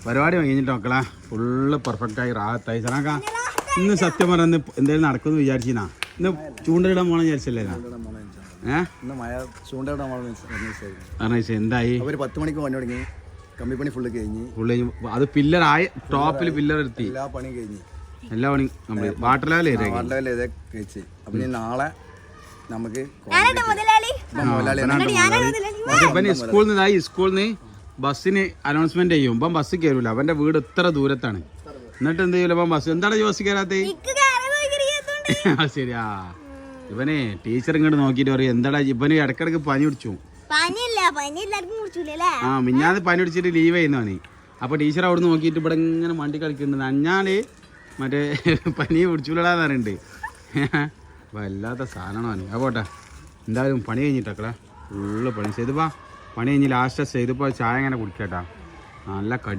പരിപാടി കഴിഞ്ഞിട്ട് മക്കളാ ഫുള്ള് പെർഫെക്റ്റായി റാഹത്തായി സനാക്ക ഇന്ന് സത്യം പറഞ്ഞ എന്തായാലും നടക്കുമെന്ന് വിചാരിച്ചിനാ ഇന്ന് ചൂണ്ടയിടാൻ പോകണം വിചാരിച്ചല്ലേ എന്തായി? ഒരു 10 മണിക്ക് പണി തുടങ്ങി, കമ്പിപ്പണി ഫുള്ള് കഴിഞ്ഞ് അത് പില്ലർ ആയി, ടോപ്പിൽ പില്ലർ എത്തി, എല്ലാ പണിയും കഴിഞ്ഞ്, എല്ലാ പണി കംപ്ലീറ്റ്. വാട്ടർ ലെവൽ കഴിച്ച്. അപ്പൊ ഇനി നാളെ നമുക്ക് സ്കൂളിൽ നിന്ന് സ്കൂളിൽ നിന്ന് ബസ്സിന് അനൗൺസ്മെന്റ് ചെയ്യും. ഇപ്പം ബസ് കയറൂല, അവന്റെ വീട് ഇത്ര ദൂരത്താണ്. എന്നിട്ട് എന്ത് ചെയ്യൂല ഇപ്പം ബസ്? എന്താണ് ബസ് കയറാത്ത? ശരിയാ, ഇവനെ ടീച്ചർ ഇങ്ങോട്ട് നോക്കിട്ട് പറയും എന്താടാ ഇവന് ഇടക്കിടക്ക് പനി പിടിച്ചു. മിഞ്ഞാന്ന് പനി പിടിച്ചിട്ട് ലീവ് ചെയ്യുന്നവന്. അപ്പൊ ടീച്ചർ അവിടെ നോക്കിയിട്ട് ഇവിടെ ഇങ്ങനെ വണ്ടി കളിക്കുന്നുണ്ട്. അഞ്ഞാല് മറ്റേ പനി പിടിച്ചൂലടാന്ന് പറയുന്നുണ്ട്. വല്ലാത്ത സാധനമാണ്. പോട്ടെ, എന്തായാലും പണി കഴിഞ്ഞിട്ടക്കളെ ഫുള്ള് പണി ചെയ്തപ്പാ. പണി കഴിഞ്ഞ് ലാസ്റ്റ് ചെയ്തപ്പോൾ ചായ അങ്ങനെ കുടിക്കട്ടാ. നല്ല കടി